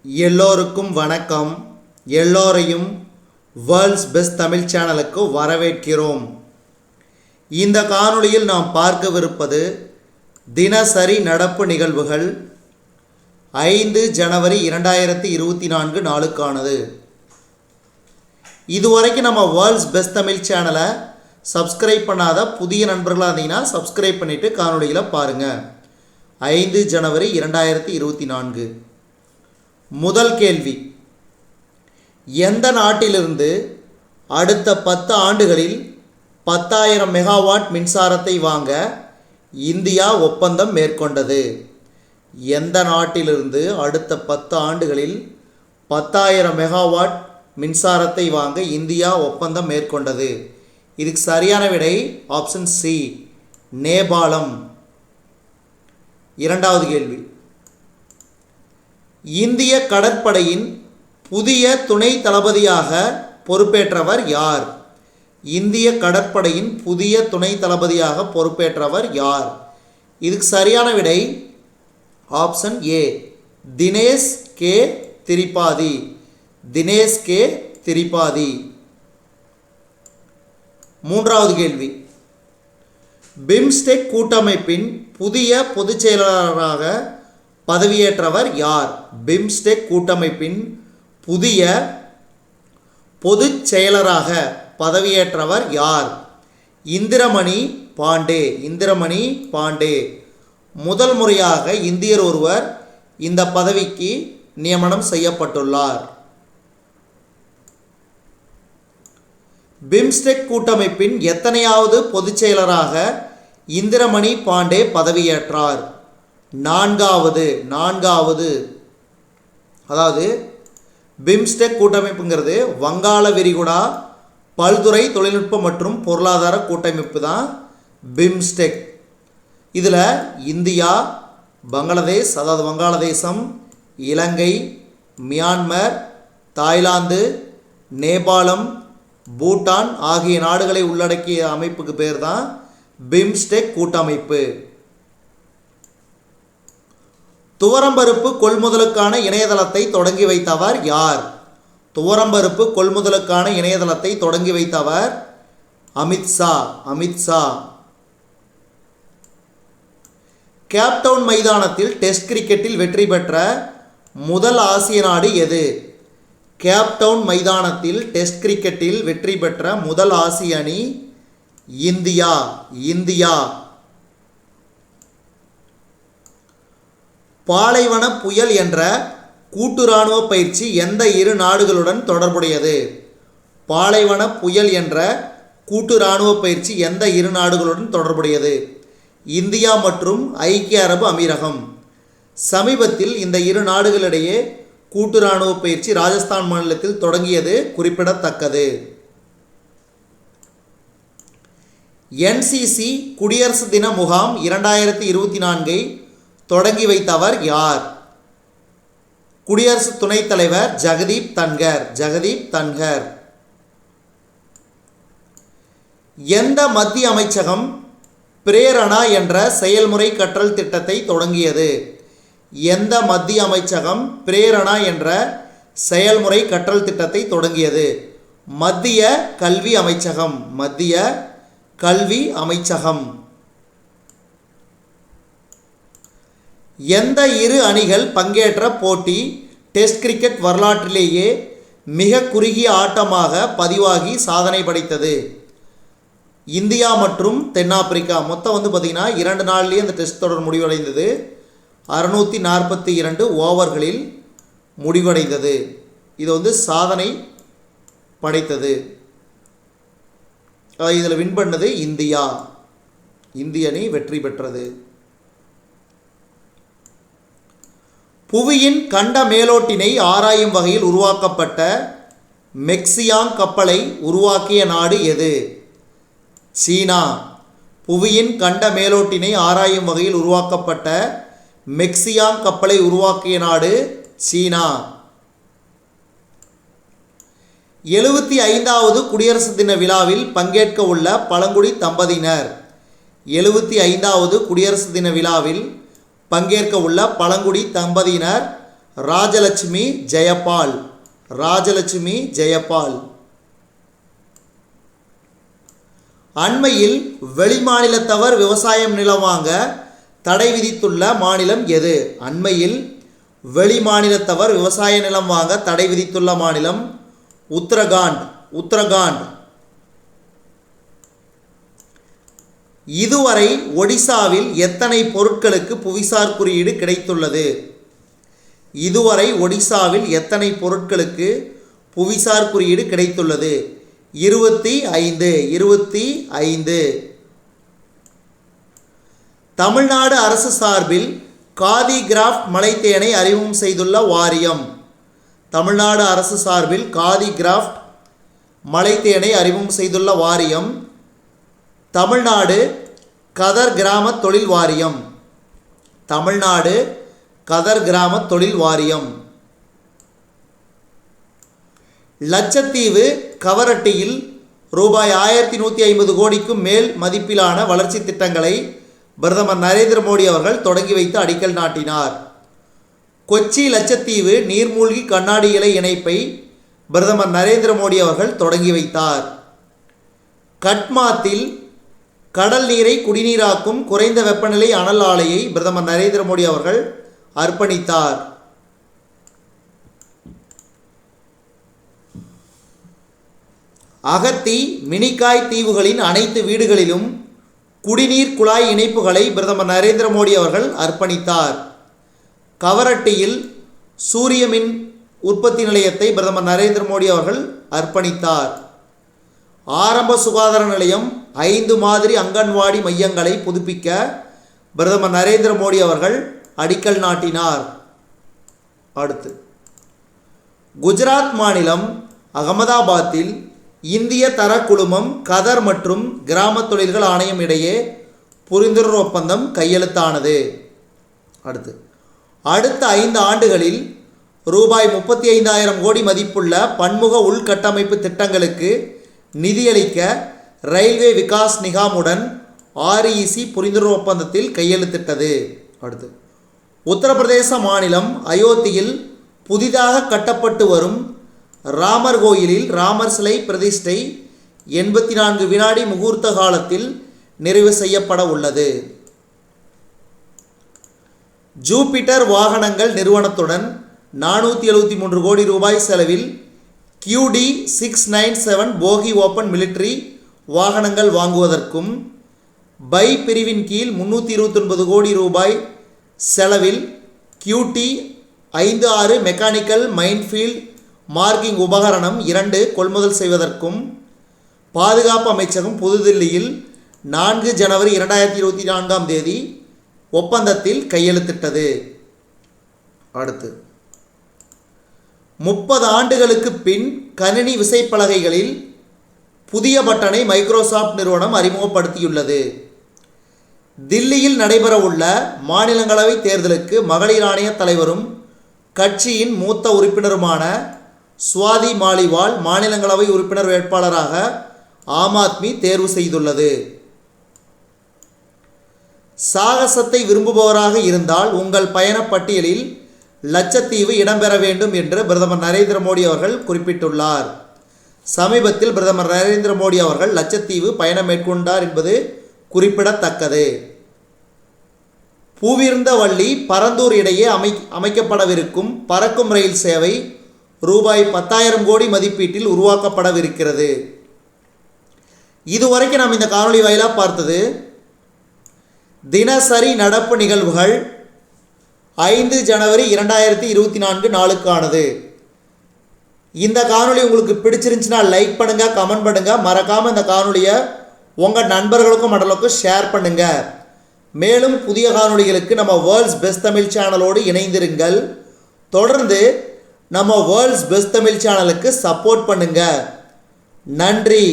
எல்லோருக்கும் வணக்கம். எல்லோரையும் வேர்ல்ட்ஸ் பெஸ்ட் தமிழ் சேனலுக்கு வரவேற்கிறோம். இந்த காணொளியில் நாம் பார்க்கவிருப்பது தினசரி நடப்பு நிகழ்வுகள் 5 ஜனவரி 2024 நாளுக்கானது. இதுவரைக்கும் நம்ம வேர்ல்ட்ஸ் பெஸ்ட் தமிழ் சேனலை சப்ஸ்கிரைப் பண்ணாத புதிய நண்பர்களாக இருந்தீங்கன்னா சப்ஸ்கிரைப் பண்ணிவிட்டு காணொளியில் பாருங்கள். 5 ஜனவரி 2024. முதல் கேள்வி, எந்த நாட்டிலிருந்து அடுத்த 10 ஆண்டுகளில் 10,000 மெகாவாட் மின்சாரத்தை வாங்க இந்தியா ஒப்பந்தம் மேற்கொண்டது? எந்த நாட்டிலிருந்து அடுத்த 10 ஆண்டுகளில் 10,000 மெகாவாட் மின்சாரத்தை வாங்க இந்தியா ஒப்பந்தம் மேற்கொண்டது? இதுக்கு சரியான விடை ஆப்ஷன் சி, நேபாளம். இரண்டாவது கேள்வி, இந்திய கடற்படையின் புதிய துணை தளபதியாக பொறுப்பேற்றவர் யார்? இந்திய கடற்படையின் புதிய துணை தளபதியாக பொறுப்பேற்றவர் யார்? இதுக்கு சரியான விடை option A, Dinesh K Tripathi. Dinesh K Tripathi. மூன்றாவது கேள்வி, பிம்ஸ்டெக் கூட்டமைப்பின் புதிய பொதுச் செயலாளராக பதவியேற்றவர் யார்? பிம்ஸ்டெக் கூட்டமைப்பின் புதிய பொதுச் செயலராக பதவியேற்றவர் யார்? இந்திரமணி பாண்டே. இந்திரமணி பாண்டே. முதல் முறையாக இந்தியர் ஒருவர் இந்த பதவிக்கு நியமனம் செய்யப்பட்டுள்ளார். பிம்ஸ்டெக் கூட்டமைப்பின் எத்தனையாவது பொதுச் செயலராக இந்திரமணி பாண்டே பதவியேற்றார்? நான்காவது. அதாவது பிம்ஸ்டெக் கூட்டமைப்புங்கிறது வங்காள விரிகுடா பல்துறை தொழில்நுட்ப மற்றும் பொருளாதார கூட்டமைப்பு தான் பிம்ஸ்டெக். இதில் இந்தியா, பங்களாதேஷ் அதாவது வங்காளதேசம், இலங்கை, மியான்மர், தாய்லாந்து, நேபாளம், பூட்டான் ஆகிய நாடுகளை உள்ளடக்கிய அமைப்புக்கு பேர் தான் பிம்ஸ்டெக் கூட்டமைப்பு. துவரம்பருப்பு கொள்முதலுக்கான இணையதளத்தை தொடங்கி வைத்தவர் யார்? துவரம்பருப்பு கொள்முதலுக்கான இணையதளத்தை தொடங்கி வைத்தவர் அமித்ஷா. கேப்டவுன் மைதானத்தில் டெஸ்ட் கிரிக்கெட்டில் வெற்றி பெற்ற முதல் ஆசிய நாடு எது? கேப்டவுன் மைதானத்தில் டெஸ்ட் கிரிக்கெட்டில் வெற்றி பெற்ற முதல் ஆசிய அணி இந்தியா. பாலைவன புயல் என்ற கூட்டு இராணுவ பயிற்சி எந்த இரு நாடுகளுடன் தொடர்புடையது? பாலைவன புயல் என்ற கூட்டு இராணுவ பயிற்சி எந்த இரு நாடுகளுடன் தொடர்புடையது? இந்தியா மற்றும் ஐக்கிய அரபு அமீரகம். சமீபத்தில் இந்த இரு நாடுகளிடையே கூட்டு இராணுவ பயிற்சி ராஜஸ்தான் மாநிலத்தில் தொடங்கியது குறிப்பிடத்தக்கது. NCC குடியரசு தின முகாம் 2024 தொடங்கி வைத்தவர் யார்? குடியரசு துணைத் தலைவர் ஜெகதீப் தன்கர். எந்த மத்திய அமைச்சகம் பிரேரணா என்ற செயல்முறை கற்றல் திட்டத்தை தொடங்கியது? எந்த மத்திய அமைச்சகம் பிரேரணா என்ற செயல்முறை கற்றல் திட்டத்தை தொடங்கியது? மத்திய கல்வி அமைச்சகம். எந்த இரு அணிகள் பங்கேற்ற போட்டி டெஸ்ட் கிரிக்கெட் வரலாற்றிலேயே மிக குறுகிய ஆட்டமாக பதிவாகி சாதனை படைத்தது? இந்தியா மற்றும் தென்னாப்பிரிக்கா. மொத்தம் பார்த்திங்கன்னா 2 நாள்லேயே அந்த டெஸ்ட் தொடர் முடிவடைந்தது. 642 ஓவர்களில் முடிவடைந்தது. இது சாதனை படைத்தது. இதில் வின் பண்ணது இந்திய அணி வெற்றி பெற்றது. புவியின் கண்ட மேலோட்டினை ஆராயும் வகையில் உருவாக்கப்பட்ட மெக்சியாங் கப்பலை உருவாக்கிய நாடு எது? சீனா. புவியின் கண்ட மேலோட்டினை ஆராயும் வகையில் உருவாக்கப்பட்ட மெக்சியாங் கப்பலை உருவாக்கிய நாடு சீனா. 75வது குடியரசு தின விழாவில் பங்கேற்க உள்ள பழங்குடி தம்பதியினர். 75வது குடியரசு தின விழாவில் பங்கேற்க உள்ள பழங்குடி தம்பதியினர் ராஜலட்சுமி ஜெயபால். ராஜலட்சுமி ஜெயபால். அண்மையில் வெளிமாநிலத்தவர் விவசாயம் நிலம் வாங்க தடை விதித்துள்ள மாநிலம் எது? அண்மையில் வெளிமாநிலத்தவர் விவசாய நிலம் வாங்க தடை விதித்துள்ள மாநிலம் உத்தரகாண்ட். உத்தரகாண்ட். இதுவரை ஒடிசாவில் எத்தனை பொருட்களுக்கு புவிசார் குறியீடு கிடைத்துள்ளது? இதுவரை ஒடிசாவில் எத்தனை பொருட்களுக்கு புவிசார் குறியீடு கிடைத்துள்ளது? 25. 25. தமிழ்நாடு அரசு சார்பில் காதி கிராஃப்ட் மலைத்தேனை அறிமுகம் செய்துள்ள வாரியம். தமிழ்நாடு அரசு சார்பில் காதி கிராஃப்ட் மலைத்தேனை அறிமுகம் செய்துள்ள வாரியம் தமிழ்நாடு கதர் கிராம தொழில் வாரியம். தமிழ்நாடு கதர் கிராம தொழில் வாரியம். லட்சத்தீவு கவரட்டியில் ரூபாய் 1150 கோடிக்கும் மேல் மதிப்பிலான வளர்ச்சி திட்டங்களை பிரதமர் நரேந்திர மோடி அவர்கள் தொடங்கி வைத்து அடிக்கல் நாட்டினார். கொச்சி லட்சத்தீவு நீர்மூழ்கி கண்ணாடி இலை இணைப்பை பிரதமர் நரேந்திர மோடி அவர்கள் தொடங்கி வைத்தார். கட்மாத்தில் கடல் நீரை குடிநீராக்கும் குறைந்த வெப்பநிலை அனல் ஆலையை பிரதமர் நரேந்திர மோடி அவர்கள் அர்ப்பணித்தார். அகத்தி மினிக்காய் தீவுகளின் அனைத்து வீடுகளிலும் குடிநீர் குழாய் இணைப்புகளை பிரதமர் நரேந்திர மோடி அவர்கள் அர்ப்பணித்தார். கவரட்டியில் சூரிய மின் உற்பத்தி நிலையத்தை பிரதமர் நரேந்திர மோடி அவர்கள் அர்ப்பணித்தார். ஆரம்ப சுகாதார நிலையம் 5 மாதிரி அங்கன்வாடி மையங்களை புதுப்பிக்க பிரதமர் நரேந்திர மோடி அவர்கள் அடிக்கல் நாட்டினார். அடுத்து குஜராத் மாநிலம் அகமதாபாத்தில் இந்திய தர குழுமம் கதர் மற்றும் கிராம தொழில்கள் ஆணையம் இடையே புரிந்துணர்வு ஒப்பந்தம் கையெழுத்தானது. அடுத்த 5 ஆண்டுகளில் ரூபாய் 35,000 கோடி மதிப்புள்ள பன்முக உள்கட்டமைப்பு திட்டங்களுக்கு நிதியளிக்க ரயில்வே விகாஸ் நிகாமுடன் REC புரிந்துணர்வு ஒப்பந்தத்தில் கையெழுத்திட்டது. அடுத்து உத்தரப்பிரதேச மாநிலம் அயோத்தியில் புதிதாக கட்டப்பட்டு வரும் ராமர் கோயிலில் ராமர் சிலை பிரதிஷ்டை 84 வினாடி முகூர்த்த காலத்தில் நிறைவு செய்யப்பட உள்ளது. ஜூபிட்டர் வாகனங்கள் நிறுவனத்துடன் 473 கோடி ரூபாய் செலவில் QD697 போகி ஓப்பன் மிலிட்டரி வாகனங்கள் வாங்குவதற்கும் பை பிரிவின் கீழ் 329 கோடி ரூபாய் செலவில் QT56 மெக்கானிக்கல் மைன்ஃபீல்ட் மார்க்கிங் உபகரணம் 2 கொள்முதல் செய்வதற்கும் பாதுகாப்பு அமைச்சகம் புதுதில்லியில் 4 ஜனவரி 2024 ஒப்பந்தத்தில் கையெழுத்திட்டது. அடுத்து 30 ஆண்டுகளுக்கு பின் கணினி விசைப்பலகைகளில் புதிய பட்டனை மைக்ரோசாஃப்ட் நிறுவனம் அறிமுகப்படுத்தியுள்ளது. தில்லியில் நடைபெறவுள்ள மாநிலங்களவை தேர்தலுக்கு மகளிர் ஆணைய தலைவரும் கட்சியின் மூத்த உறுப்பினருமான சுவாதி மாலிவால் மாநிலங்களவை உறுப்பினர் வேட்பாளராக ஆம் ஆத்மி தேர்வு செய்துள்ளது. சாகசத்தை விரும்புபவராக இருந்தால் உங்கள் பயண பட்டியலில் லட்சத்தீவு இடம்பெற வேண்டும் என்று பிரதமர் நரேந்திர மோடி அவர்கள் குறிப்பிட்டுள்ளார். சமீபத்தில் பிரதமர் நரேந்திர மோடி அவர்கள் லட்சத்தீவு பயணம் மேற்கொண்டார் என்பது குறிப்பிடத்தக்கது. பூவிருந்தவள்ளி பரந்தூர் இடையே அமைக்கப்படவிருக்கும் பறக்கும் ரயில் சேவை ரூபாய் 10,000 கோடி மதிப்பீட்டில் உருவாக்கப்படவிருக்கிறது. இதுவரைக்கும் நாம் இந்த காணொளி வாயிலாக பார்த்தது தினசரி நடப்பு நிகழ்வுகள் 5 ஜனவரி 2024 நாளுக்கானது. இந்த காணொளி உங்களுக்கு பிடிச்சிருந்துச்சுன்னா லைக் பண்ணுங்கள், கமெண்ட் பண்ணுங்கள். மறக்காமல் இந்த காணொளியை உங்கள் நண்பர்களுக்கும் மற்றவர்களுக்கும் ஷேர் பண்ணுங்கள். மேலும் புதிய காணொளிகளுக்கு நம்ம வேர்ல்ட்ஸ் பெஸ்ட் தமிழ் சேனலோடு இணைந்திருங்கள். தொடர்ந்து நம்ம வேர்ல்ட்ஸ் பெஸ்ட் தமிழ் சேனலுக்கு சப்போர்ட் பண்ணுங்கள். நன்றி.